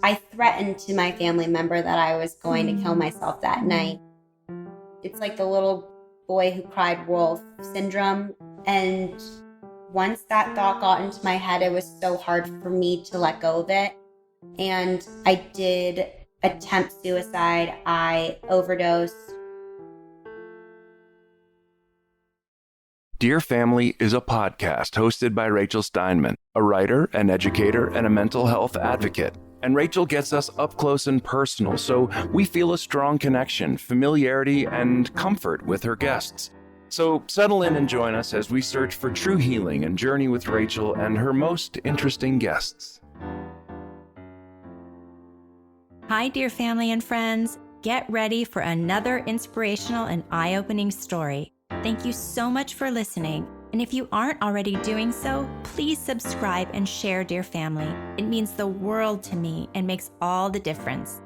I threatened to my family member that I was going to kill myself that night. It's like the little boy who cried wolf syndrome. And once that thought got into my head, it was so hard for me to let go of it. And I did attempt suicide. I overdosed. Dear Family is a podcast hosted by Rachel Steinman, a writer, an educator, and a mental health advocate. And Rachel gets us up close and personal, so we feel a strong connection, familiarity, and comfort with her guests. So settle in and join us as we search for true healing and journey with Rachel and her most interesting guests. Hi, dear family and friends. Get ready for another inspirational and eye-opening story. Thank you so much for listening. And if you aren't already doing so, please subscribe and share, dear family. It means the world to me and makes all the difference.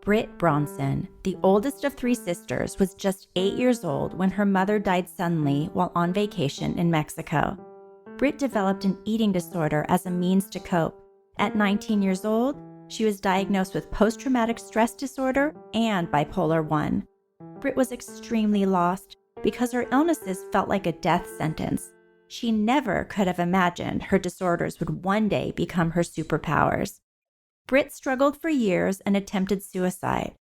Brit Bronson, the oldest of 3 sisters, was just 8 years old when her mother died suddenly while on vacation in Mexico. Brit developed an eating disorder as a means to cope. At 19 years old, she was diagnosed with post-traumatic stress disorder and bipolar 1. Brit was extremely lost because her illnesses felt like a death sentence. She never could have imagined her disorders would one day become her superpowers. Brit struggled for years and attempted suicide.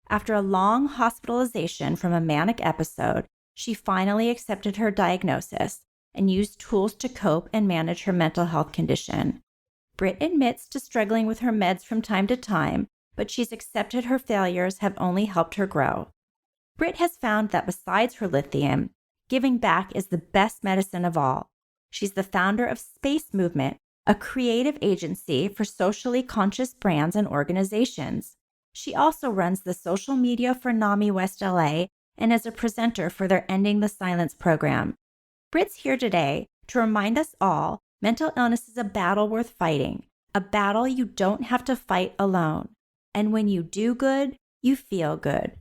After a long hospitalization from a manic episode, she finally accepted her diagnosis and used tools to cope and manage her mental health condition. Brit admits to struggling with her meds from time to time, but she's accepted her failures have only helped her grow. Brit has found that besides her lithium, giving back is the best medicine of all. She's the founder of Space Movement, a creative agency for socially conscious brands and organizations. She also runs the social media for NAMI West LA and is a presenter for their Ending the Silence program. Brit's here today to remind us all mental illness is a battle worth fighting, a battle you don't have to fight alone. And when you do good, you feel good.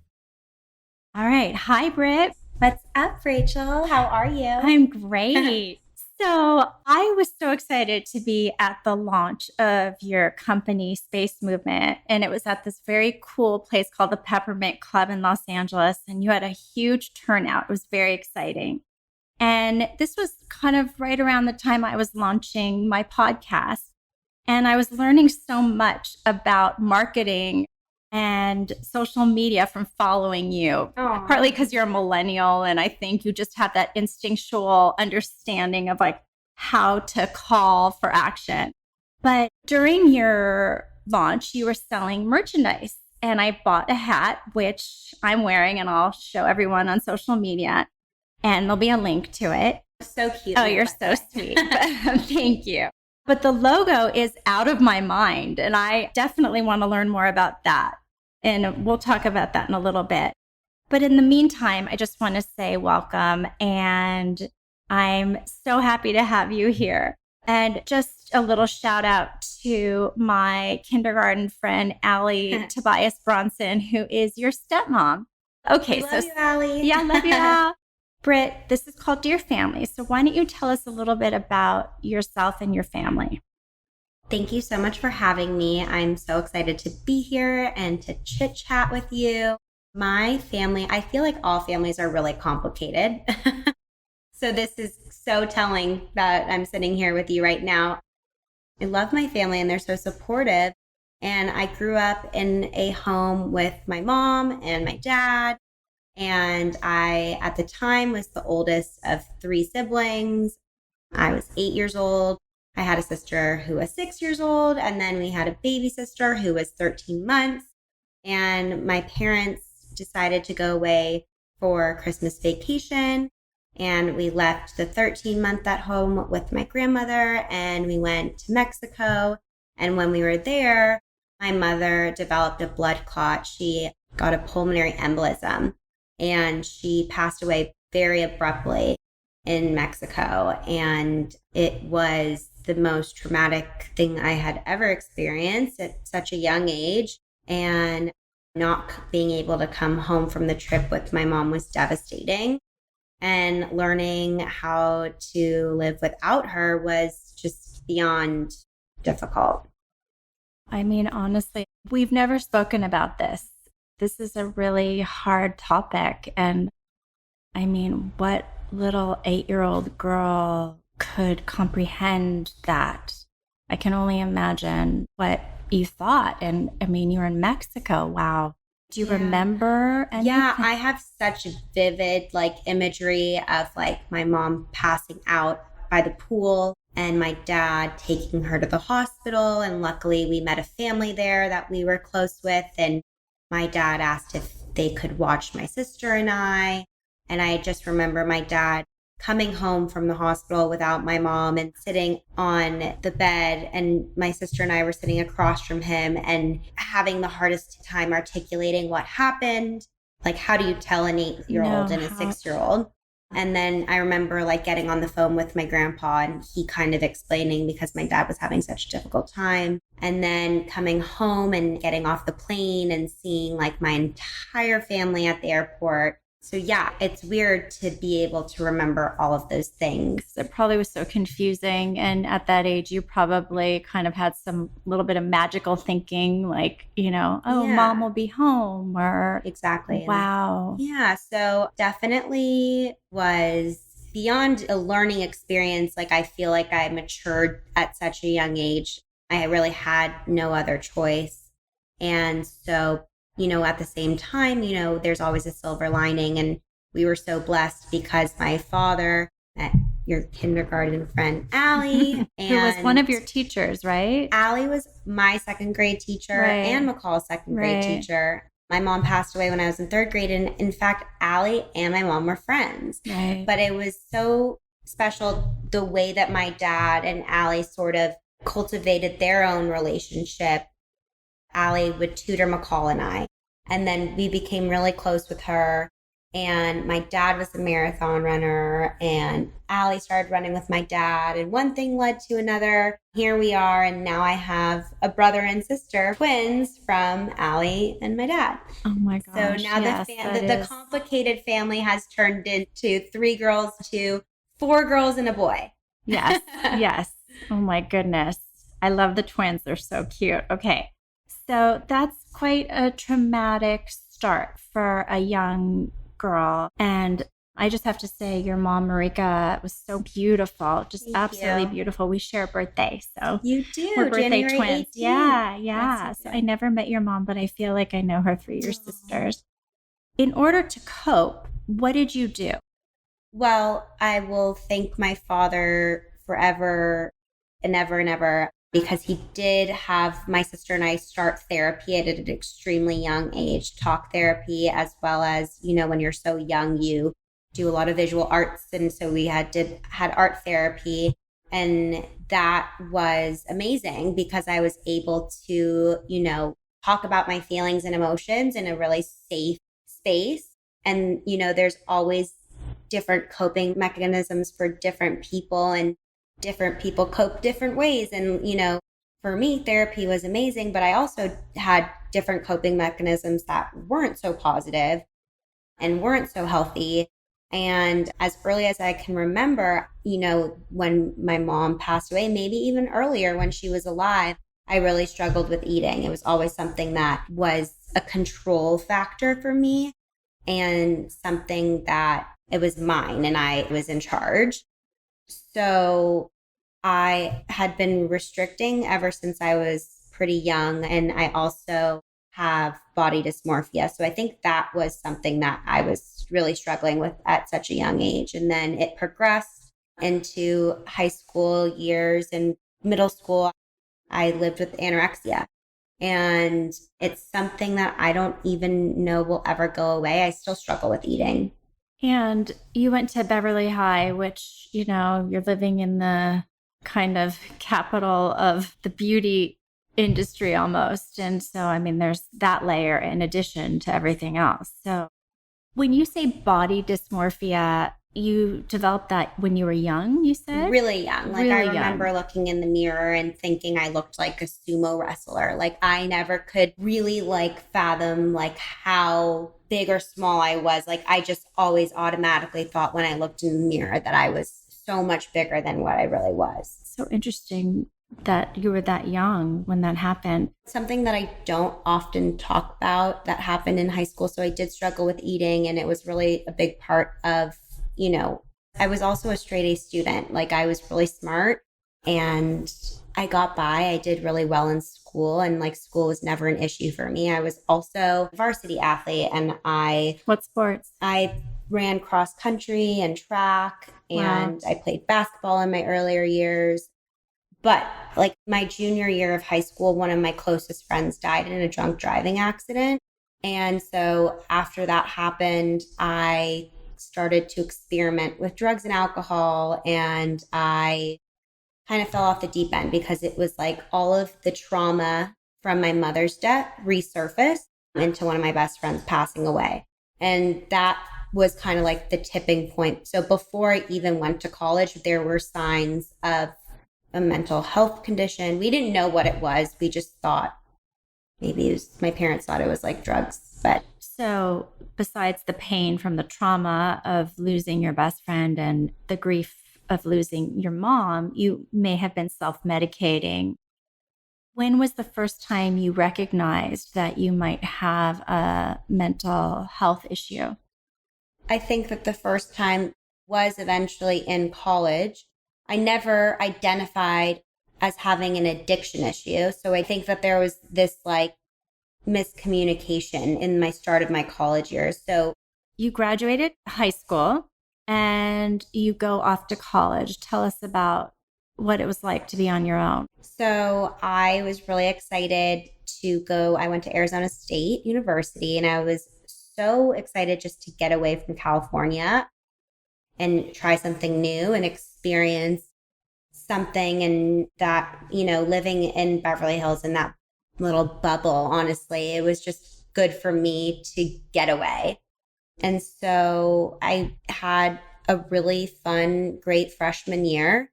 All right. Hi, Brit. What's up, Rachel? How are you? I'm great. So I was so excited to be at the launch of your company, Space Movement, and it was at this very cool place called the Peppermint Club in Los Angeles, and you had a huge turnout. It was very exciting. And this was kind of right around the time I was launching my podcast, and I was learning so much about marketing and social media from following you. Aww. Partly because you're a millennial, and I think you just have that instinctual understanding of like how to call for action. But during your launch, you were selling merchandise, and I bought a hat, which I'm wearing, and I'll show everyone on social media, and there'll be a link to it. So cute. Oh, you're so sweet. Thank you. But the logo is out of my mind, and I definitely want to learn more about that. And we'll talk about that in a little bit. But in the meantime, I just want to say welcome. And I'm so happy to have you here. And just a little shout out to my kindergarten friend, Allie Tobias Bronson, who is your stepmom. Okay. Love you, Allie. Yeah, love you, Al. Brit, this is called Dear Family. So why don't you tell us a little bit about yourself and your family? Thank you so much for having me. I'm so excited to be here and to chit chat with you. My family, I feel like all families are really complicated. So this is so telling that I'm sitting here with you right now. I love my family and they're so supportive. And I grew up in a home with my mom and my dad. And I, at the time, was the oldest of 3 siblings. I was 8 years old. I had a sister who was 6 years old, and then we had a baby sister who was 13 months. And my parents decided to go away for Christmas vacation, and we left the 13-month at home with my grandmother, and we went to Mexico. And when we were there, my mother developed a blood clot. She got a pulmonary embolism, and she passed away very abruptly in Mexico. And it was the most traumatic thing I had ever experienced at such a young age. And not being able to come home from the trip with my mom was devastating. And learning how to live without her was just beyond difficult. I mean, honestly, we've never spoken about this. This is a really hard topic. And I mean, what little 8-year-old girl could comprehend that? I can only imagine what you thought. And I mean, you're in Mexico. Wow. Do you remember anything? Yeah, I have such vivid imagery of my mom passing out by the pool and my dad taking her to the hospital. And luckily we met a family there that we were close with. And my dad asked if they could watch my sister and I. And I just remember my dad coming home from the hospital without my mom and sitting on the bed, and my sister and I were sitting across from him and having the hardest time articulating what happened. How do you tell an 8-year-old and a 6-year-old? And then I remember getting on the phone with my grandpa and he kind of explaining because my dad was having such a difficult time. And then coming home and getting off the plane and seeing my entire family at the airport. So yeah, it's weird to be able to remember all of those things. It probably was so confusing. And at that age, you probably kind of had some little bit of magical thinking, Mom will be home, or exactly. Wow. Yeah. So definitely was beyond a learning experience. I feel like I matured at such a young age. I really had no other choice. And so at the same time, there's always a silver lining. And we were so blessed because my father met your kindergarten friend, Allie. Who was one of your teachers, right? Allie was my second grade teacher and McCall's second grade teacher. My mom passed away when I was in third grade. And in fact, Allie and my mom were friends. Right. But it was so special the way that my dad and Allie sort of cultivated their own relationship. Allie would tutor McCall and I. And then we became really close with her. And my dad was a marathon runner. And Allie started running with my dad. And one thing led to another. Here we are. And now I have a brother and sister, twins from Allie and my dad. Oh my gosh. So now the complicated family has turned into 3 girls to 4 girls and a boy. Yes. Yes. Oh my goodness. I love the twins. They're so cute. Okay. So that's quite a traumatic start for a young girl. And I just have to say, your mom, Marika, was so beautiful. Just absolutely beautiful. We share a birthday. So you do. We're birthday January twins. 18th. Yeah. So I never met your mom, but I feel like I know her through your sisters. In order to cope, what did you do? Well, I will thank my father forever and ever and ever, because he did have my sister and I start therapy at an extremely young age, talk therapy, as well as, when you're so young, you do a lot of visual arts. And so we had art therapy. And that was amazing because I was able to, talk about my feelings and emotions in a really safe space. And, there's always different coping mechanisms for different people, and different people cope different ways. And, for me, therapy was amazing, but I also had different coping mechanisms that weren't so positive and weren't so healthy. And as early as I can remember, when my mom passed away, maybe even earlier when she was alive, I really struggled with eating. It was always something that was a control factor for me, and something that it was mine and I was in charge. So I had been restricting ever since I was pretty young. And I also have body dysmorphia. So I think that was something that I was really struggling with at such a young age. And then it progressed into high school years and middle school. I lived with anorexia. And it's something that I don't even know will ever go away. I still struggle with eating. And you went to Beverly High, which, you're living in the kind of capital of the beauty industry almost. And so, there's that layer in addition to everything else. So when you say body dysmorphia, You developed that when you were young, you said? Really young. Like, Really I young. remember looking in the mirror and thinking I looked like a sumo wrestler. Like, I never could really like fathom like how big or small I was. Like, I just always automatically thought when I looked in the mirror that I was so much bigger than what I really was. So interesting that you were that young when that happened. Something that I don't often talk about that happened in high school. So I did struggle with eating, and it was really a big part of, I was also a straight A student. Like, I was really smart and I got by. I did really well in school, and like school was never an issue for me. I was also a varsity athlete, and What sports? I ran cross country and track, and Wow. I played basketball in my earlier years. But like my junior year of high school, one of my closest friends died in a drunk driving accident. And so after that happened, I started to experiment with drugs and alcohol. And I kind of fell off the deep end because it was like all of the trauma from my mother's death resurfaced into one of my best friends passing away. And that was kind of like the tipping point. So before I even went to college, there were signs of a mental health condition. We didn't know what it was. We just thought maybe my parents thought it was like drugs. But so besides the pain from the trauma of losing your best friend and the grief of losing your mom, you may have been self-medicating. When was the first time you recognized that you might have a mental health issue? I think that the first time was eventually in college. I never identified as having an addiction issue. So I think that there was this like miscommunication in my start of my college years. So you graduated high school and you go off to college. Tell us about what it was like to be on your own. So I was really excited to go. I went to Arizona State University, and I was so excited just to get away from California and try something new and experience something. And that, living in Beverly Hills in that little bubble, honestly, it was just good for me to get away. And so I had a really fun, great freshman year.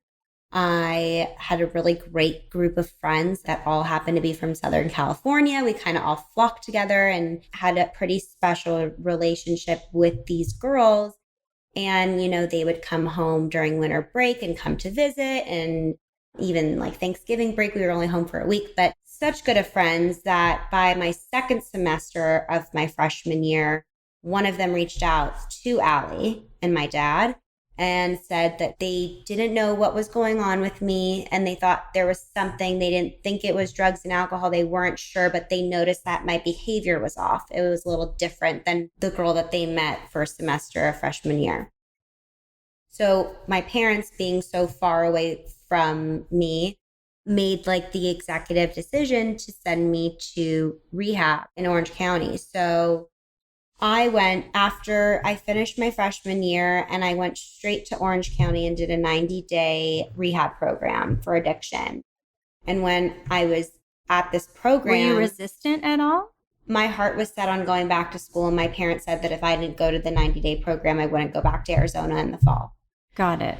I had a really great group of friends that all happened to be from Southern California. We kind of all flocked together and had a pretty special relationship with these girls. And, they would come home during winter break and come to visit. And even like Thanksgiving break, we were only home for a week, but such good of friends that by my second semester of my freshman year, one of them reached out to Allie and my dad and said that they didn't know what was going on with me, and they thought there was something. They didn't think it was drugs and alcohol. They weren't sure, but they noticed that my behavior was off. It was a little different than the girl that they met first semester of freshman year. So my parents, being so far away from me, made like the executive decision to send me to rehab in Orange County. So I went after I finished my freshman year, and I went straight to Orange County and did a 90-day rehab program for addiction. And when I was at this program— Were you resistant at all? My heart was set on going back to school, and my parents said that if I didn't go to the 90-day program, I wouldn't go back to Arizona in the fall. Got it.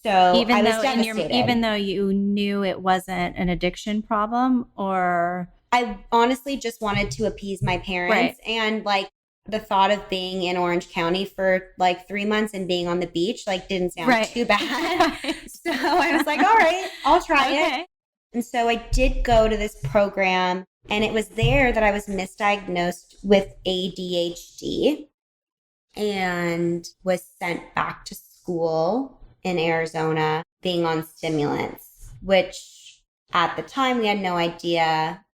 So I was devastated. Even though you knew it wasn't an addiction problem, or— I honestly just wanted to appease my parents. Right. And like, the thought of being in Orange County for like 3 months and being on the beach like didn't sound too bad. So I was like, all right, I'll try it. And so I did go to this program, and it was there that I was misdiagnosed with ADHD and was sent back to school in Arizona being on stimulants, which at the time we had no idea.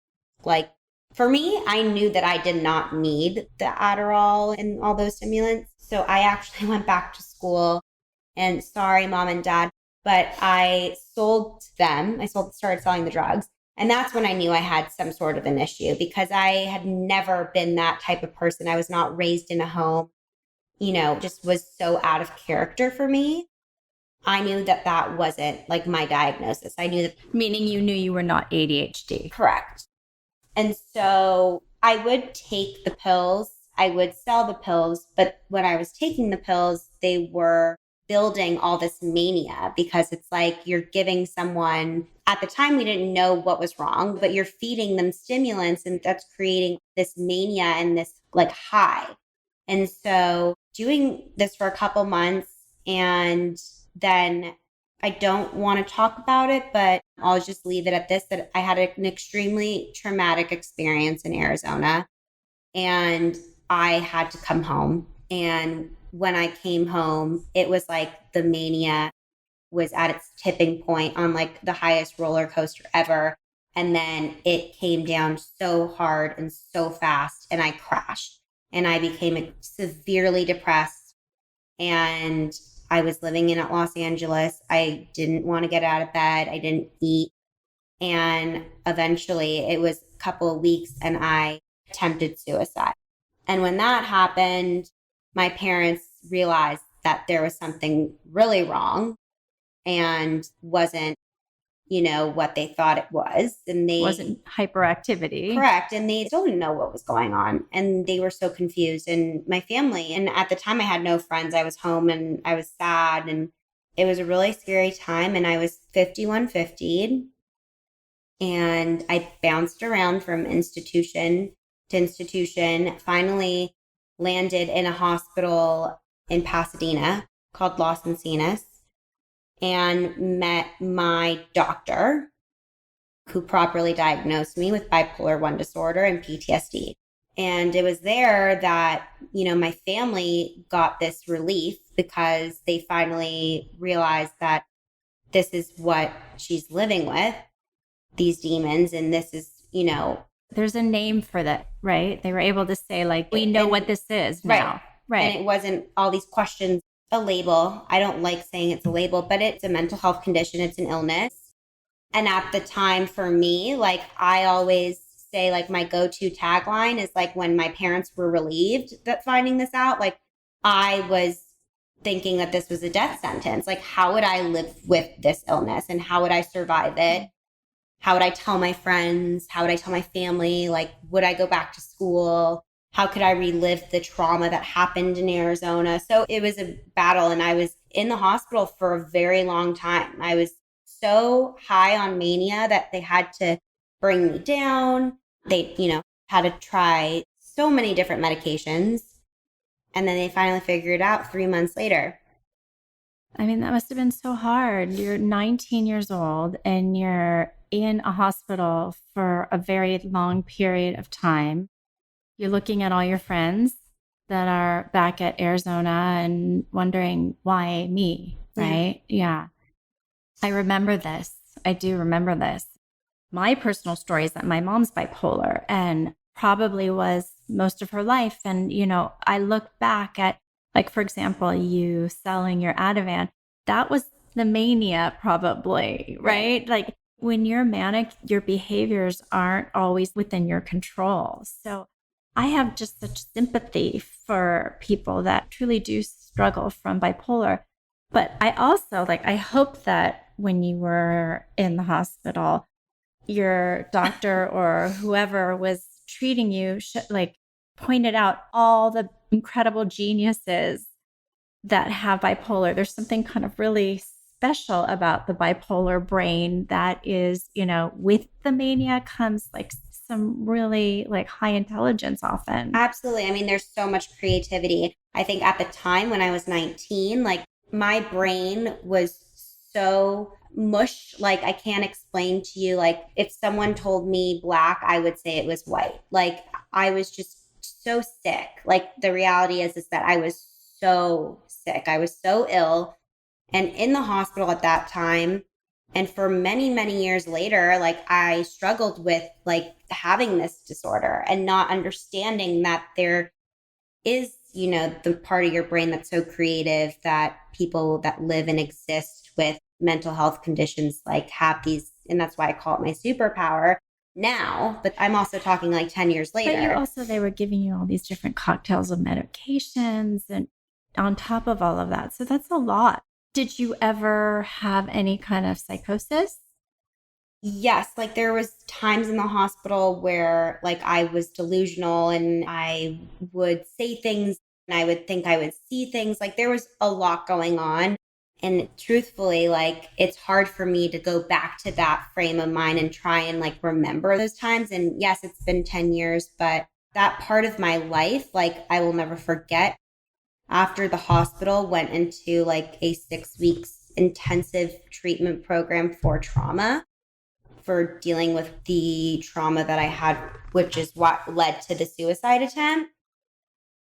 Like, for me, I knew that I did not need the Adderall and all those stimulants. So I actually went back to school, and sorry, mom and dad, but I sold them. I started selling the drugs. And that's when I knew I had some sort of an issue, because I had never been that type of person. I was not raised in a home, just was so out of character for me. I knew that that wasn't like my diagnosis. I knew that. Meaning you knew you were not ADHD. Correct. And so I would take the pills, I would sell the pills, but when I was taking the pills, they were building all this mania because it's like you're giving someone, at the time we didn't know what was wrong, but you're feeding them stimulants and that's creating this mania and this like high. And so doing this for a couple months, and then I don't want to talk about it, but I'll just leave it at this, that I had an extremely traumatic experience in Arizona and I had to come home. And when I came home, it was like the mania was at its tipping point on like the highest roller coaster ever. And then it came down so hard and so fast and I crashed and I became severely depressed. And I was living in Los Angeles. I didn't want to get out of bed. I didn't eat. And eventually it was a couple of weeks and I attempted suicide. And when that happened, my parents realized that there was something really wrong and wasn't, what they thought it was. And they wasn't hyperactivity. Correct. And they still didn't know what was going on. And they were so confused. And my family, and at the time I had no friends. I was home and I was sad. And it was a really scary time. And I was 5150. And I bounced around from institution to institution, finally landed in a hospital in Pasadena called Los Encinas and met my doctor who properly diagnosed me with bipolar 1 disorder and PTSD. And it was there that, my family got this relief because they finally realized that this is what she's living with, these demons. And this is, there's a name for that, right? They were able to say, like, we know what this is now. Right. And it wasn't all these questions, a label. I don't like saying it's a label, but it's a mental health condition. It's an illness. And at the time for me, like I always say, like my go-to tagline is like when my parents were relieved that finding this out, like I was thinking that this was a death sentence. Like, how would I live with this illness and how would I survive it? How would I tell my friends? How would I tell my family? Like, would I go back to school? How could I relive the trauma that happened in Arizona? So it was a battle. And I was in the hospital for a very long time. I was so high on mania that they had to bring me down. They, had to try so many different medications. And then they finally figured it out 3 months later. I mean, that must have been so hard. You're 19 years old and you're in a hospital for a very long period of time. You're looking at all your friends that are back at Arizona and wondering, why me? Right? Yeah. I remember this. I do remember this. My personal story is that my mom's bipolar and probably was most of her life. And, I look back at, like, for example, you selling your ativan. That was the mania probably, right? Like when you're manic, your behaviors aren't always within your control. So I have just such sympathy for people that truly do struggle from bipolar. But I also, I hope that when you were in the hospital, your doctor or whoever was treating you, pointed out all the incredible geniuses that have bipolar. There's something kind of really special about the bipolar brain that is, with the mania comes some really high intelligence often. Absolutely. I mean, there's so much creativity. I think at the time when I was 19, my brain was so mush. I can't explain to you, if someone told me black, I would say it was white. I was just so sick. The reality is that I was so sick. I was so ill and in the hospital at that time. And for many, many years later, I struggled with having this disorder and not understanding that there is, the part of your brain that's so creative that people that live and exist with mental health conditions have these. And that's why I call it my superpower now. But I'm also talking 10 years later. But they were giving you all these different cocktails of medications and on top of all of that. So that's a lot. Did you ever have any kind of psychosis? Yes. There was times in the hospital where I was delusional and I would say things and I would think I would see things. Like there was a lot going on. And truthfully, like it's hard for me to go back to that frame of mind and try and like remember those times. And yes, it's been 10 years, but that part of my life, like I will never forget. After the hospital, went into like a 6 weeks intensive treatment program for trauma, for dealing with the trauma that I had, which is what led to the suicide attempt.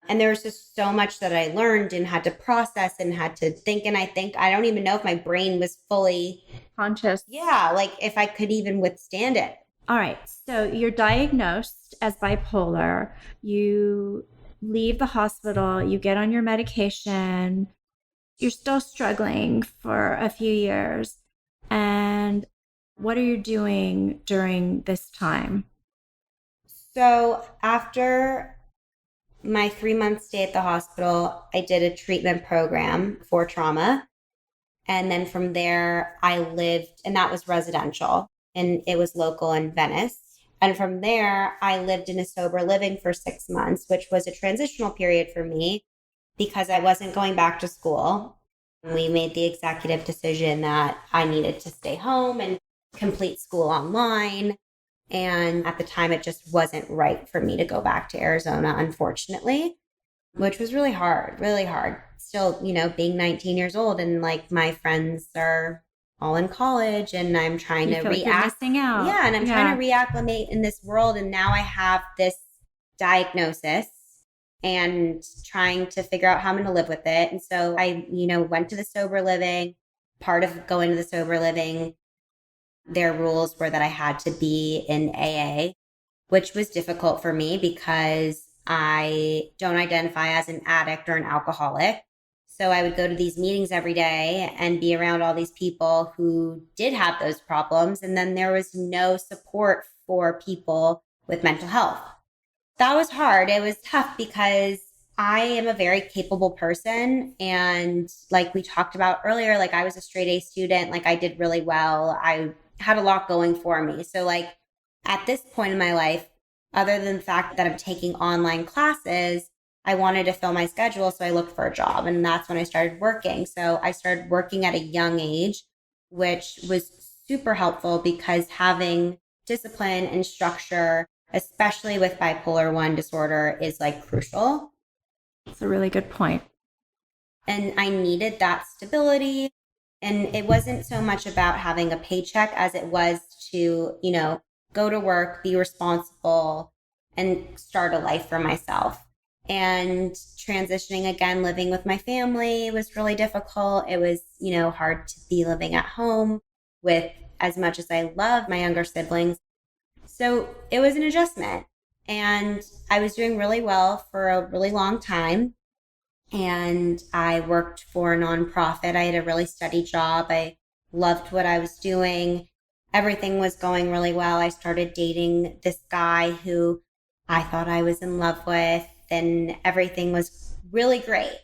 And there was just so much that I learned and had to process and had to think. And I don't even know if my brain was fully conscious. Yeah, like if I could even withstand it. All right. So you're diagnosed as bipolar. You leave the hospital, you get on your medication. You're still struggling for a few years. And what are you doing during this time? So after my 3-month stay at the hospital, I did a treatment program for trauma. And then from there, I lived, and that was residential, and it was local in Venice. And from there, I lived in a sober living for 6 months, which was a transitional period for me because I wasn't going back to school. We made the executive decision that I needed to stay home and complete school online. And at the time, it just wasn't right for me to go back to Arizona, unfortunately, which was really hard, really hard. Still, being 19 years old and like my friends are all in college and I'm trying to like you're missing out. Yeah. And I'm trying to reacclimate in this world. And now I have this diagnosis and trying to figure out how I'm going to live with it. And so I, went to the sober living. Part of going to the sober living, their rules were that I had to be in AA, which was difficult for me because I don't identify as an addict or an alcoholic. So I would go to these meetings every day and be around all these people who did have those problems. And then there was no support for people with mental health. That was hard. It was tough because I am a very capable person. And like we talked about earlier, like I was a straight A student, like I did really well. I had a lot going for me. So like at this point in my life, other than the fact that I'm taking online classes, I wanted to fill my schedule. So I looked for a job, and that's when I started working. So I started working at a young age, which was super helpful because having discipline and structure, especially with bipolar 1 disorder, is like crucial. That's a really good point. And I needed that stability. And it wasn't so much about having a paycheck as it was to, go to work, be responsible, and start a life for myself. And transitioning again, living with my family was really difficult. It was, hard to be living at home with as much as I love my younger siblings. So it was an adjustment. And I was doing really well for a really long time. And I worked for a nonprofit. I had a really steady job. I loved what I was doing. Everything was going really well. I started dating this guy who I thought I was in love with, and everything was really great.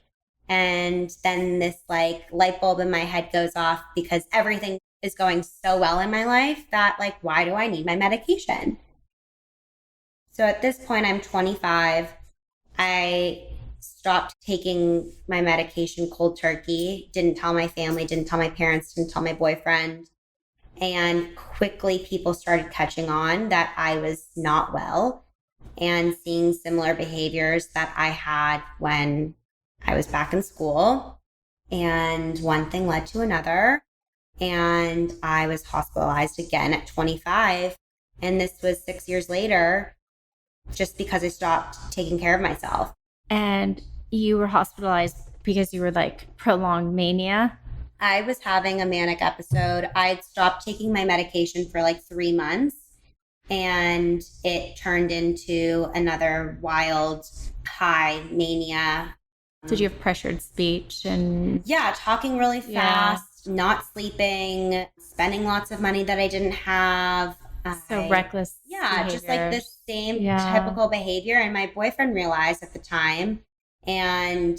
And then this like light bulb in my head goes off because everything is going so well in my life that like, why do I need my medication? So at this point, I'm 25. I stopped taking my medication cold turkey, didn't tell my family, didn't tell my parents, didn't tell my boyfriend. And quickly people started catching on that I was not well and seeing similar behaviors that I had when I was back in school. And one thing led to another. And I was hospitalized again at 25. And this was 6 years later, just because I stopped taking care of myself. And you were hospitalized because you were like prolonged mania? I was having a manic episode. I'd stopped taking my medication for like 3 months, and it turned into another wild high mania. Did you have pressured speech and Yeah, talking really fast, not sleeping, spending lots of money that I didn't have. So reckless. Yeah, just like the same Yeah. typical behavior. And my boyfriend realized at the time, and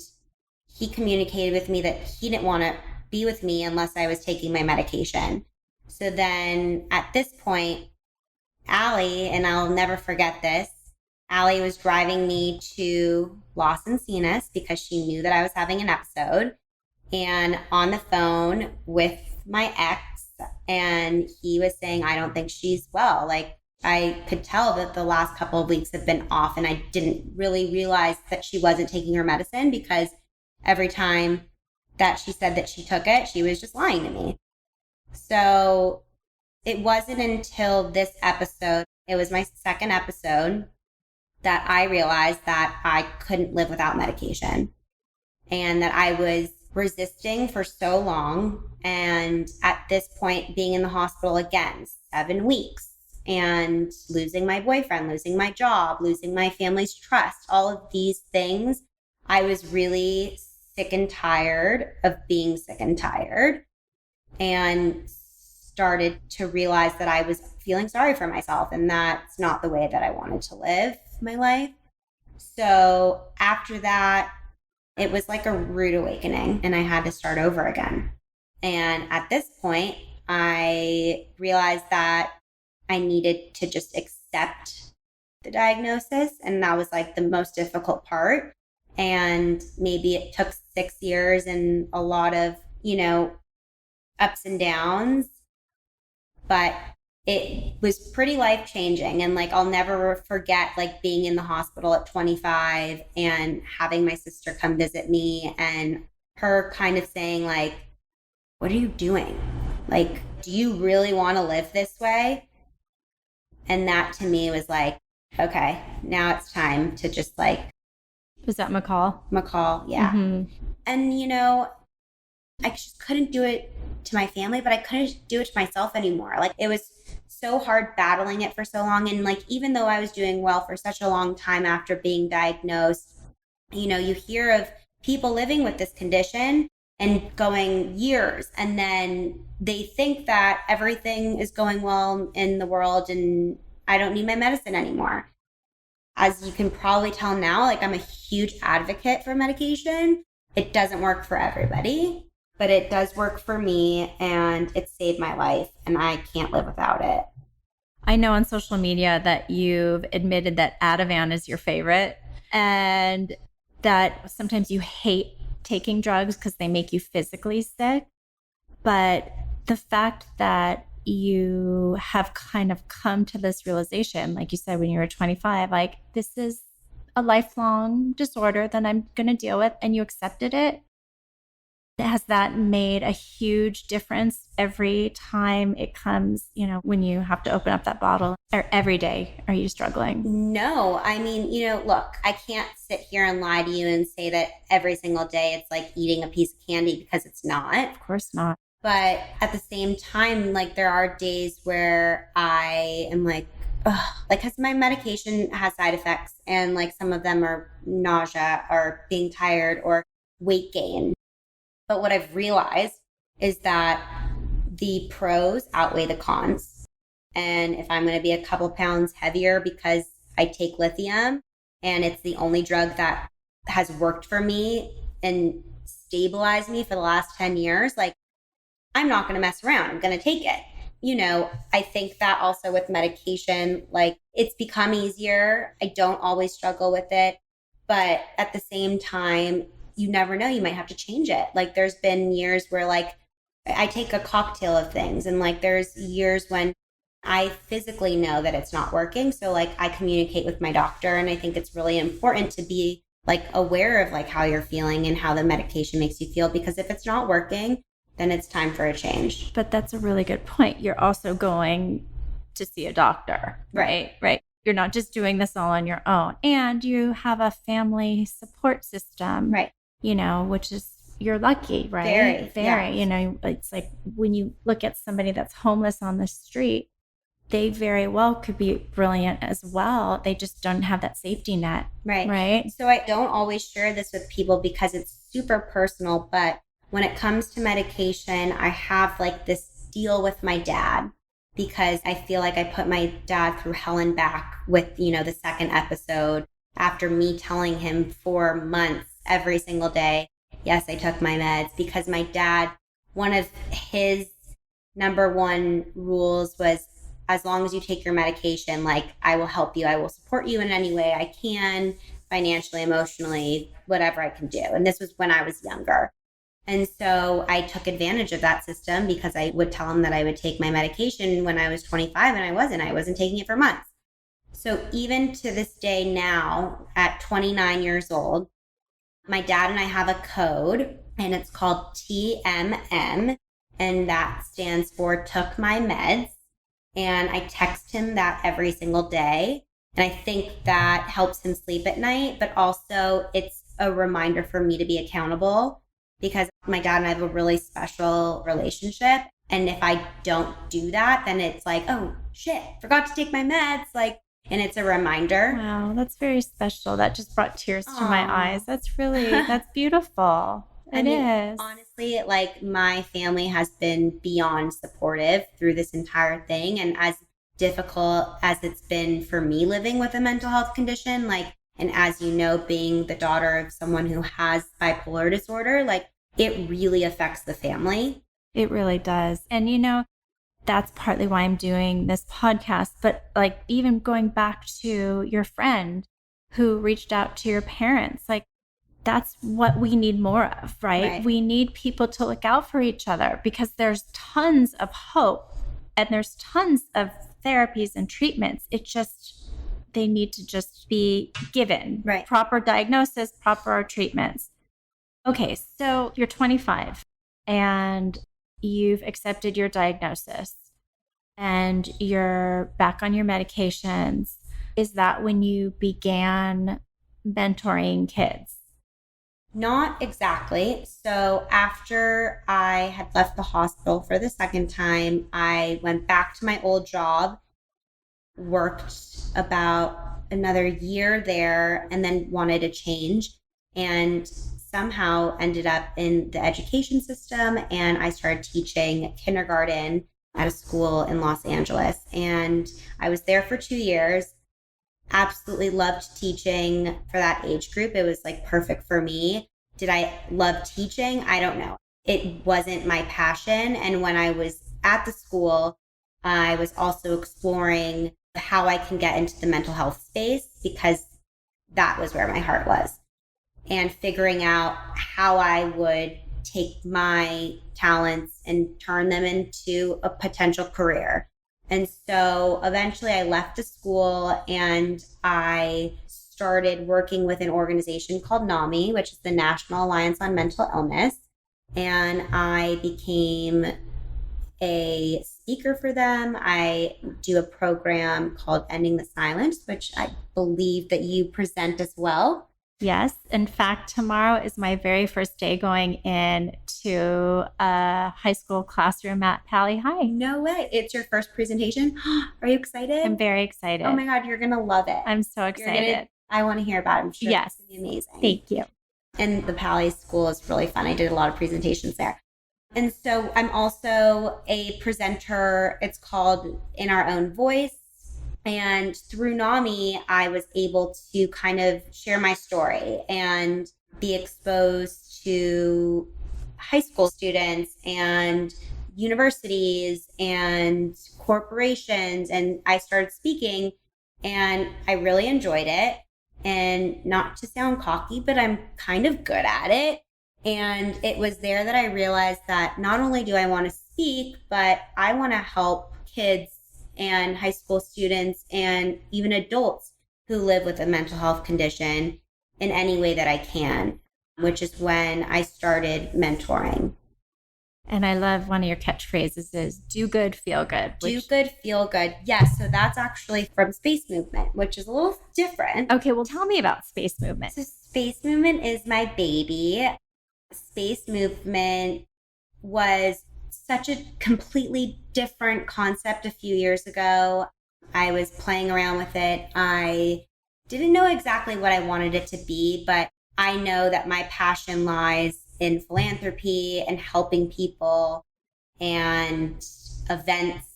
he communicated with me that he didn't want to be with me unless I was taking my medication. So then at this point, Allie, and I'll never forget this, Allie was driving me to Los Encinas because she knew that I was having an episode, and on the phone with my ex, and he was saying, I don't think she's well. Like, I could tell that the last couple of weeks have been off, and I didn't really realize that she wasn't taking her medicine because every time that she said that she took it, she was just lying to me. So it wasn't until this episode, it was my second episode, that I realized that I couldn't live without medication and that I was resisting for so long. And at this point, being in the hospital again, 7 weeks, and losing my boyfriend, losing my job, losing my family's trust, all of these things, I was really sick and tired of being sick and tired, and started to realize that I was feeling sorry for myself, and that's not the way that I wanted to live my life. So after that, it was like a rude awakening, and I had to start over again. And at this point, I realized that I needed to just accept the diagnosis, and that was like the most difficult part. And maybe it took 6 years and a lot of, ups and downs, but it was pretty life-changing. And like, I'll never forget like being in the hospital at 25 and having my sister come visit me, and her kind of saying like, what are you doing? Like, do you really want to live this way? And that to me was like, okay, now it's time to just like. Was that McCall? McCall, yeah. Mm-hmm. And I just couldn't do it to my family, but I couldn't do it to myself anymore. Like, it was so hard battling it for so long. And like, even though I was doing well for such a long time after being diagnosed, you hear of people living with this condition and going years, and then they think that everything is going well in the world and I don't need my medicine anymore. As you can probably tell now, like, I'm a huge advocate for medication. It doesn't work for everybody, but it does work for me, and it saved my life, and I can't live without it. I know on social media that you've admitted that ativan is your favorite, and that sometimes you hate taking drugs because they make you physically sick. But the fact that you have kind of come to this realization, like you said, when you were 25, like, this is a lifelong disorder that I'm going to deal with, and you accepted it. Has that made a huge difference every time it comes, when you have to open up that bottle, or every day? Are you struggling? No, I mean, look, I can't sit here and lie to you and say that every single day it's like eating a piece of candy, because it's not. Of course not. But at the same time, like, there are days where I am like, ugh, like, because my medication has side effects, and like some of them are nausea or being tired or weight gain. But what I've realized is that the pros outweigh the cons. And if I'm going to be a couple pounds heavier because I take lithium, and it's the only drug that has worked for me and stabilized me for the last 10 years, like, I'm not going to mess around. I'm going to take it. I think that also with medication, like, it's become easier. I don't always struggle with it. But at the same time, you never know, you might have to change it. Like, there's been years where like I take a cocktail of things, and like there's years when I physically know that it's not working. So like, I communicate with my doctor, and I think it's really important to be like aware of like how you're feeling and how the medication makes you feel, because if it's not working, then it's time for a change. But that's a really good point. You're also going to see a doctor, right? Right. You're not just doing this all on your own, and you have a family support system, right? Which is, you're lucky, right? Very. Yeah. It's like when you look at somebody that's homeless on the street, they very well could be brilliant as well. They just don't have that safety net. Right. So I don't always share this with people because it's super personal, but when it comes to medication, I have like this deal with my dad, because I feel like I put my dad through hell and back with, the second episode, after me telling him for months every single day, yes, I took my meds, because my dad, one of his number one rules was as long as you take your medication, like I will help you. I will support you in any way I can, financially, emotionally, whatever I can do. And this was when I was younger. And so I took advantage of that system because I would tell them that I would take my medication when I was 25 and I wasn't. I wasn't taking it for months. So even to this day now, at 29 years old, my dad and I have a code and it's called TMM. And that stands for Took My Meds. And I text him that every single day. And I think that helps him sleep at night, but also it's a reminder for me to be accountable because my dad and I have a really special relationship. And if I don't do that, then it's like, oh shit, forgot to take my meds. Like, and it's a reminder. Wow, that's very special. That just brought tears to my eyes. That's beautiful. It is. Honestly, like my family has been beyond supportive through this entire thing. And as difficult as it's been for me living with a mental health condition, like, and as you know, being the daughter of someone who has bipolar disorder, like it really affects the family. It really does. And that's partly why I'm doing this podcast. But like even going back to your friend who reached out to your parents, like that's what we need more of, right? We need people to look out for each other because there's tons of hope and there's tons of therapies and treatments. They need to just be given proper diagnosis, proper treatments. Okay, so you're 25 and you've accepted your diagnosis and you're back on your medications. Is that when you began mentoring kids? Not exactly. So after I had left the hospital for the second time, I went back to my old job, worked about another year there, and then wanted a change and somehow ended up in the education system. And I started teaching kindergarten at a school in Los Angeles. And I was there for 2 years. Absolutely loved teaching for that age group. It was like perfect for me. Did I love teaching? I don't know. It wasn't my passion. And when I was at the school, I was also exploring how I can get into the mental health space because that was where my heart was. And figuring out how I would take my talents and turn them into a potential career. And so eventually I left the school and I started working with an organization called NAMI, which is the National Alliance on Mental Illness. And I became a speaker for them. I do a program called Ending the Silence, which I believe that you present as well. Yes. In fact, tomorrow is my very first day going into a high school classroom at Pali High. No way. It's your first presentation. Are you excited? I'm very excited. Oh my God, you're going to love it. I'm so excited. I want to hear about it. I'm sure yes. It's going to be amazing. Thank you. And the Pali School is really fun. I did a lot of presentations there. And so I'm also a presenter. It's called In Our Own Voice. And through NAMI, I was able to kind of share my story and be exposed to high school students and universities and corporations. And I started speaking and I really enjoyed it. And not to sound cocky, but I'm kind of good at it. And it was there that I realized that not only do I want to speak, but I want to help kids and high school students and even adults who live with a mental health condition in any way that I can, which is when I started mentoring. And I love one of your catchphrases is do good, feel good. Do good, feel good. Yes. So that's actually from Space Movement, which is a little different. Okay. Well, tell me about Space Movement. So Space Movement is my baby. Space Movement was such a completely different concept a few years ago. I was playing around with it. I didn't know exactly what I wanted it to be, but I know that my passion lies in philanthropy and helping people and events.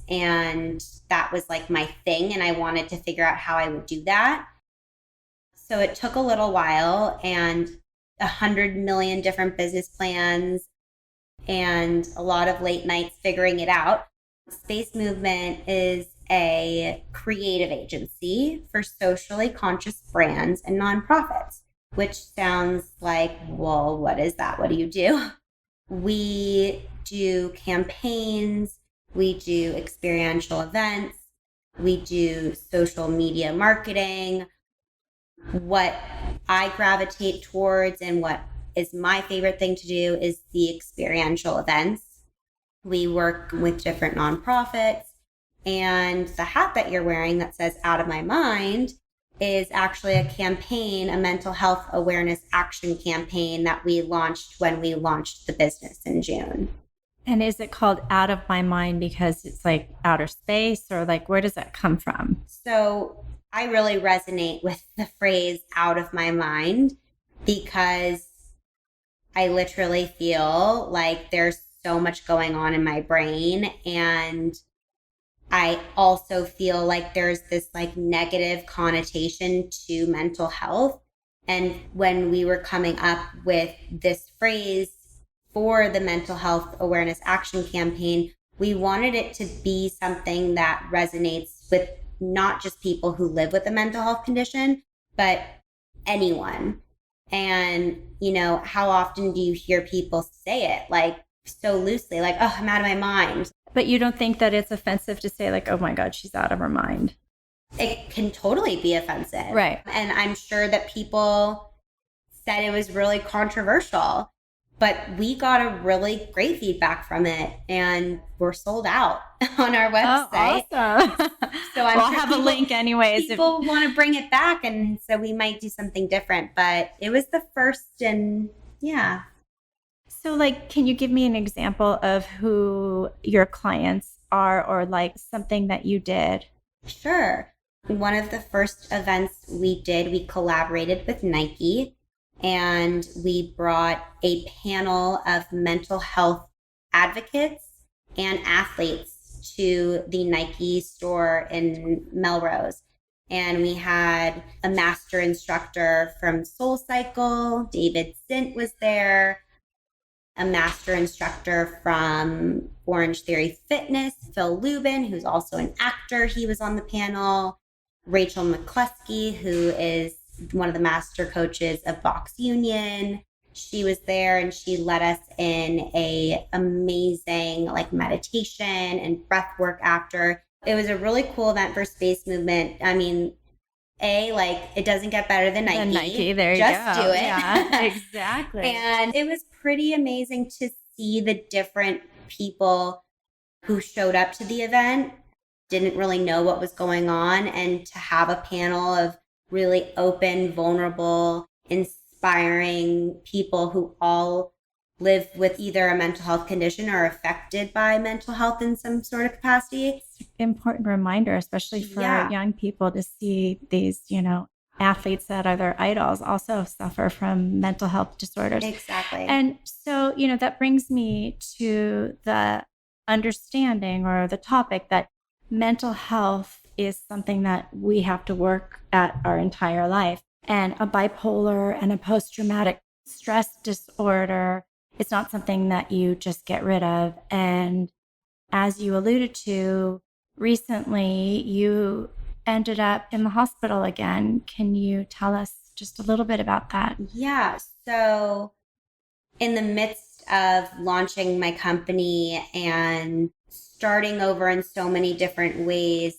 And that was like my thing. And I wanted to figure out how I would do that. So it took a little while and 100 million different business plans and a lot of late nights figuring it out. Space Movement is a creative agency for socially conscious brands and nonprofits, which sounds like, well, what is that? What do you do? We do campaigns, we do experiential events, we do social media marketing. What I gravitate towards and what is my favorite thing to do is the experiential events. We work with different nonprofits, and the hat that you're wearing that says Out of My Mind is actually a campaign, a mental health awareness action campaign that we launched when we launched the business in June. And is it called Out of My Mind because it's like outer space, or like where does that come from? So I really resonate with the phrase out of my mind because I literally feel like there's so much going on in my brain. And I also feel like there's this like negative connotation to mental health. And when we were coming up with this phrase for the mental health awareness action campaign, we wanted it to be something that resonates with not just people who live with a mental health condition, but anyone. And, you know, how often do you hear people say it like so loosely, like, oh, I'm out of my mind. But you don't think that it's offensive to say like, oh my God, she's out of her mind? It can totally be offensive. Right. And I'm sure that people said it was really controversial, but we got a really great feedback from it and we're sold out on our website. Oh, awesome. So I'm I'll sure have a link anyways. People want to bring it back, and so we might do something different, but it was the first, and yeah. So like, can you give me an example of who your clients are or like something that you did? Sure. One of the first events we did, we collaborated with Nike, and we brought a panel of mental health advocates and athletes to the Nike store in Melrose. And we had a master instructor from SoulCycle, David Sint was there, a master instructor from Orange Theory Fitness, Phil Lubin, who's also an actor, he was on the panel, Rachel McCluskey, who is one of the master coaches of Box Union. She was there and she led us in a amazing like meditation and breath work after. It was a really cool event for Space Movement. I mean, like it doesn't get better than Nike. Nike, there you Just go. do it. Yeah, exactly. And it was pretty amazing to see the different people who showed up to the event, didn't really know what was going on, and to have a panel of really open, vulnerable, inspiring people who all live with either a mental health condition or affected by mental health in some sort of capacity. Important reminder, especially for young people, to see these, you know, athletes that are their idols also suffer from mental health disorders. Exactly. And so, you know, that brings me to the understanding or the topic that mental health is something that we have to work at our entire life. And a bipolar and a post-traumatic stress disorder, it's not something that you just get rid of. And as you alluded to, recently you ended up in the hospital again. Can you tell us just a little bit about that? Yeah. So in the midst of launching my company and starting over in so many different ways,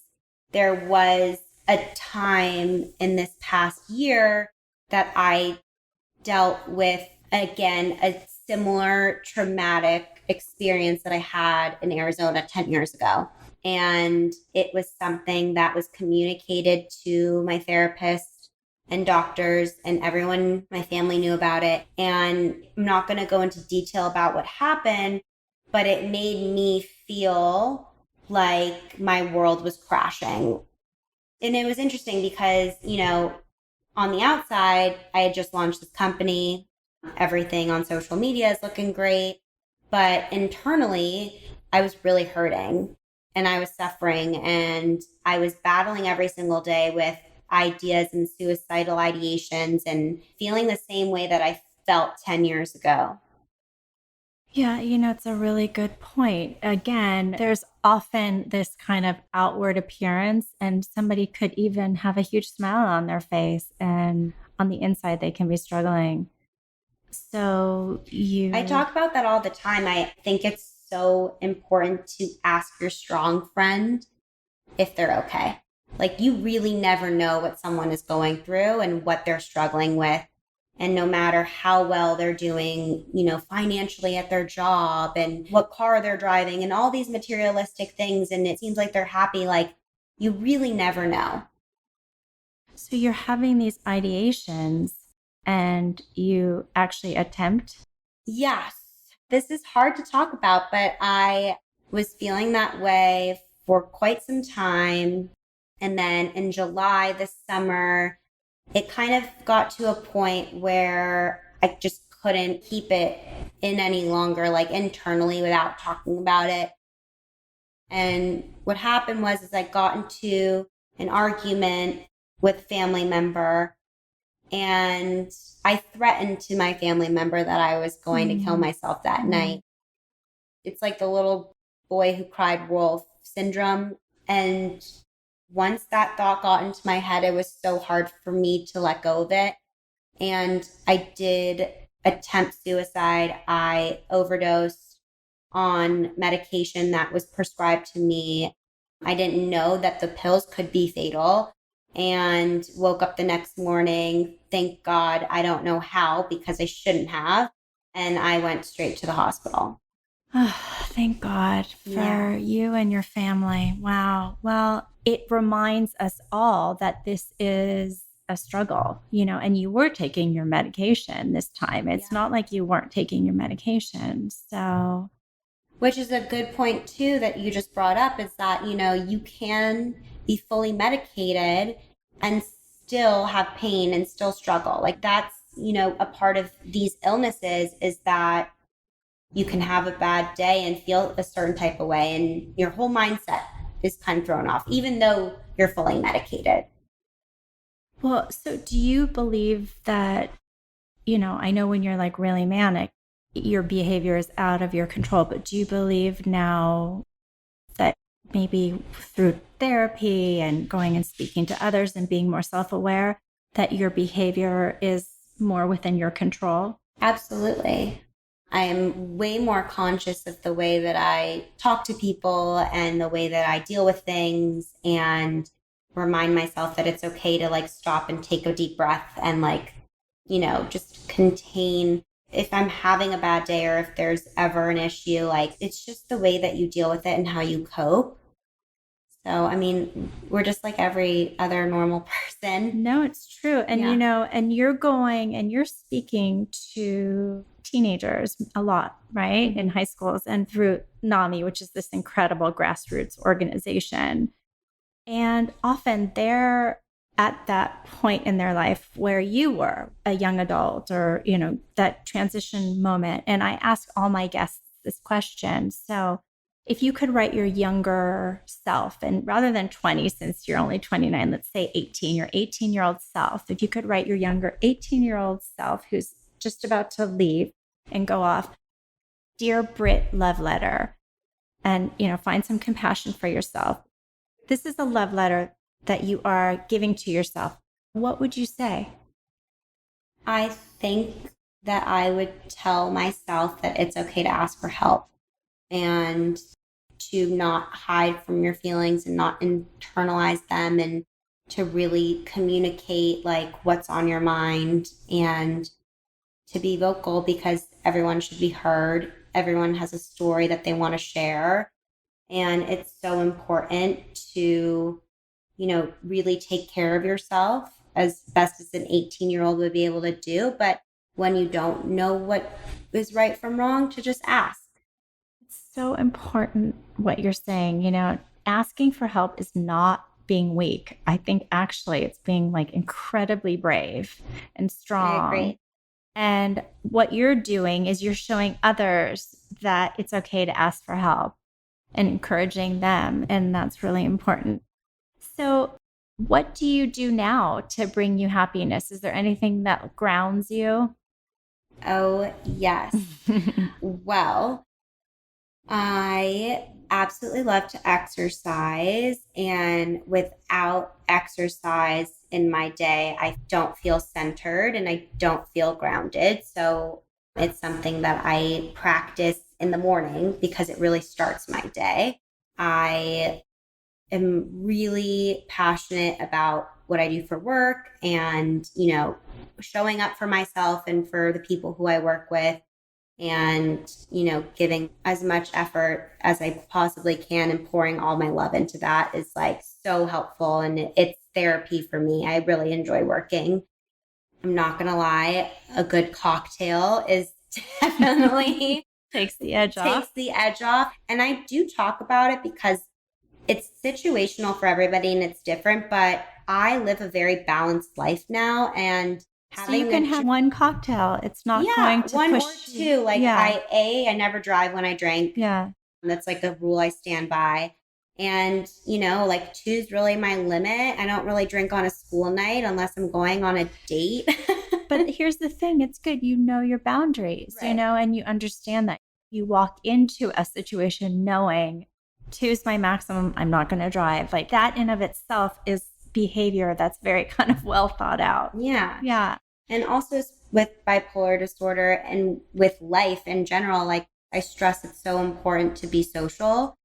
there was a time in this past year that I dealt with, again, a similar traumatic experience that I had in Arizona 10 years ago. And it was something that was communicated to my therapist and doctors, and everyone, my family knew about it. And I'm not going to go into detail about what happened, but it made me feel like my world was crashing. And it was interesting because, you know, on the outside, I had just launched this company. Everything on social media is looking great. But internally, I was really hurting and I was suffering and I was battling every single day with ideas and suicidal ideations and feeling the same way that I felt 10 years ago. Yeah, it's a really good point. Again, there's often this kind of outward appearance, and somebody could even have a huge smile on their face, and on the inside, they can be struggling. So I talk about that all the time. I think it's so important to ask your strong friend if they're okay. Like, you really never know what someone is going through and what they're struggling with. And no matter how well they're doing, financially at their job and what car they're driving and all these materialistic things, and it seems like they're happy, like, you really never know. So you're having these ideations and you actually attempt? Yes, this is hard to talk about, but I was feeling that way for quite some time. And then in July this summer, it kind of got to a point where I just couldn't keep it in any longer, like internally without talking about it. And what happened was is I got into an argument with a family member, and I threatened to my family member that I was going to kill myself that night. It's like the little boy who cried wolf syndrome. And once that thought got into my head, it was so hard for me to let go of it. And I did attempt suicide. I overdosed on medication that was prescribed to me. I didn't know that the pills could be fatal, and woke up the next morning. Thank God, I don't know how, because I shouldn't have. And I went straight to the hospital. Oh, thank God for you and your family. Wow. Well, it reminds us all that this is a struggle, and you were taking your medication this time. It's not like you weren't taking your medication. So, which is a good point too that you just brought up, is that, you can be fully medicated and still have pain and still struggle. Like, that's, a part of these illnesses, is that you can have a bad day and feel a certain type of way, and your whole mindset is kind of thrown off, even though you're fully medicated. Well, so do you believe that, I know when you're like really manic, your behavior is out of your control, but do you believe now that maybe through therapy and going and speaking to others and being more self-aware, that your behavior is more within your control? Absolutely. I am way more conscious of the way that I talk to people and the way that I deal with things, and remind myself that it's okay to like stop and take a deep breath and just contain if I'm having a bad day, or if there's ever an issue. Like, it's just the way that you deal with it and how you cope. So, I mean, we're just like every other normal person. No, it's true. And, and you're going and you're speaking to teenagers a lot, right? In high schools and through NAMI, which is this incredible grassroots organization. And often they're at that point in their life where you were a young adult, or, that transition moment. And I ask all my guests this question. So, if you could write your younger self, and rather than 20, since you're only 29, let's say 18, your 18-year-old self, if you could write your younger 18-year-old self who's just about to leave and go off, "Dear Brit, love letter," and, find some compassion for yourself. This is a love letter that you are giving to yourself. What would you say? I think that I would tell myself that it's okay to ask for help, and to not hide from your feelings and not internalize them, and to really communicate like what's on your mind, and to be vocal, because everyone should be heard. Everyone has a story that they want to share. And it's so important to, really take care of yourself as best as an 18-year-old would be able to do. But when you don't know what is right from wrong, to just ask. It's so important what you're saying. Asking for help is not being weak. I think actually it's being like incredibly brave and strong. I agree. And what you're doing is you're showing others that it's okay to ask for help and encouraging them. And that's really important. So, what do you do now to bring you happiness? Is there anything that grounds you? Oh, yes. Well, I absolutely love to exercise, and without exercise in my day, I don't feel centered and I don't feel grounded. So it's something that I practice in the morning because it really starts my day. I am really passionate about what I do for work and, showing up for myself and for the people who I work with and, giving as much effort as I possibly can and pouring all my love into that is like so helpful. And it's therapy for me. I really enjoy working. I'm not going to lie. A good cocktail is definitely Takes the edge takes off. the edge off. And I do talk about it because it's situational for everybody and it's different, but I live a very balanced life now. And So you can have one cocktail. It's not going to one push or you. two. Like Yeah. I never drive when I drink. Yeah. That's like a rule I stand by. And, like two's really my limit. I don't really drink on a school night unless I'm going on a date. But here's the thing. It's good. You know your boundaries, Right. and you understand that you walk into a situation knowing two's my maximum. I'm not going to drive. Like that in of itself is behavior that's very kind of well thought out. Yeah. Yeah. And also with bipolar disorder and with life in general, like I stress it's so important to be social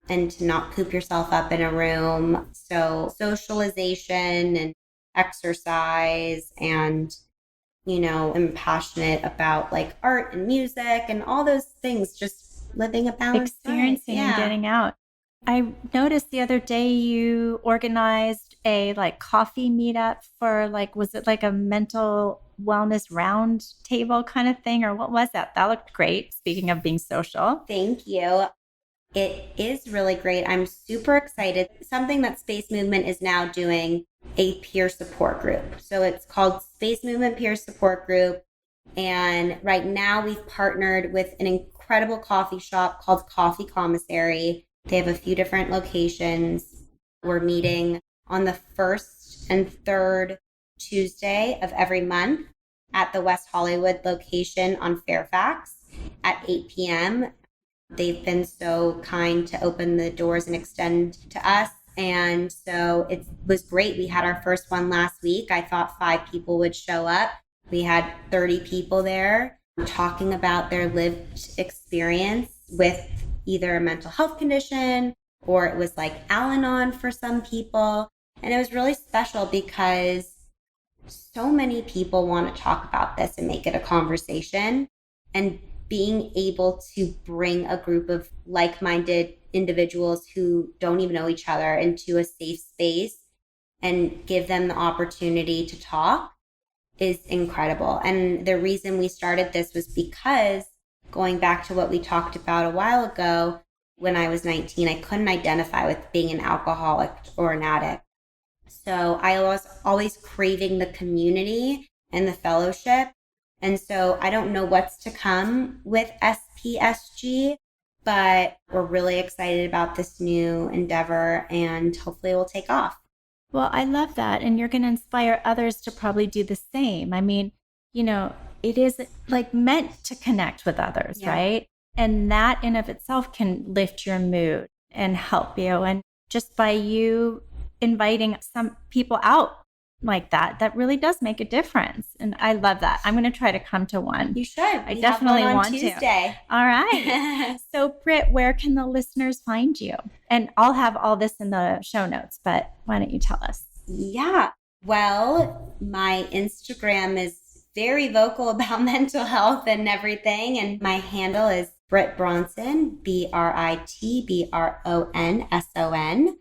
and to not coop yourself up in a room. So socialization and exercise and, I'm passionate about like art and music and all those things, just living a balanced life. Experiencing and getting out. I noticed the other day you organized a like coffee meetup for like, was it like a mental wellness round table kind of thing? Or what was that? That looked great. Speaking of being social. Thank you. It is really great. I'm super excited. Something that Space Movement is now doing a peer support group. So it's called Space Movement Peer Support Group. And right now we've partnered with an incredible coffee shop called Coffee Commissary. They have a few different locations. We're meeting on the first and third Tuesday of every month at the West Hollywood location on Fairfax at 8 p.m. They've been so kind to open the doors and extend to us. And so it was great. We had our first one last week. I thought 5 people would show up. We had 30 people there talking about their lived experience with either a mental health condition or it was like Al-Anon for some people. And it was really special because so many people want to talk about this and make it a conversation. And being able to bring a group of like-minded individuals who don't even know each other into a safe space and give them the opportunity to talk is incredible. And the reason we started this was because going back to what we talked about a while ago, when I was 19, I couldn't identify with being an alcoholic or an addict. So I was always craving the community and the fellowship. And so I don't know what's to come with SPSG, but we're really excited about this new endeavor and hopefully it will take off. Well, I love that. And you're going to inspire others to probably do the same. I mean, it is like meant to connect with others, right? And that in of itself can lift your mood and help you. And just by you inviting some people out like that really does make a difference. And I love that. I'm going to try to come to one. You should. I definitely want Tuesday. To. All right. So Brit, where can the listeners find you? And I'll have all this in the show notes, but why don't you tell us? Yeah. Well, my Instagram is very vocal about mental health and everything. And my handle is Brit Bronson, BritBronson.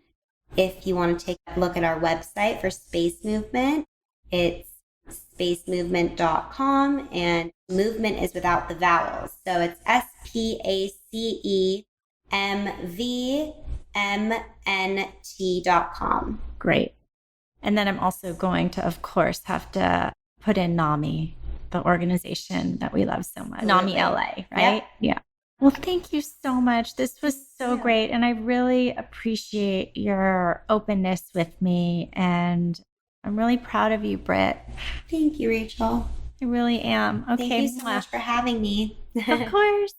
If you want to take a look at our website for Space Movement, it's spacemovement.com, and movement is without the vowels. So it's SPACEMVMNT.com. Great. And then I'm also going to, of course, have to put in NAMI, the organization that we love so much. NAMI LA, right? Yeah. Well, thank you so much. This was so great. And I really appreciate your openness with me. And I'm really proud of you, Brit. Thank you, Rachel. I really am. Okay. Thank you so much for having me. Of course.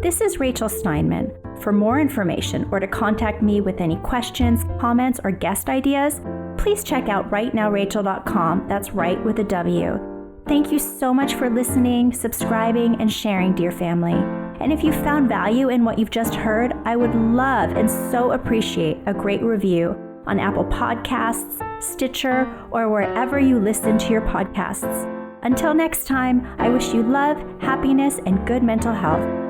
This is Rachel Steinman. For more information or to contact me with any questions, comments, or guest ideas, please check out rightnowrachel.com. That's right with a W. Thank you so much for listening, subscribing, and sharing, dear family. And if you found value in what you've just heard, I would love and so appreciate a great review on Apple Podcasts, Stitcher, or wherever you listen to your podcasts. Until next time, I wish you love, happiness, and good mental health.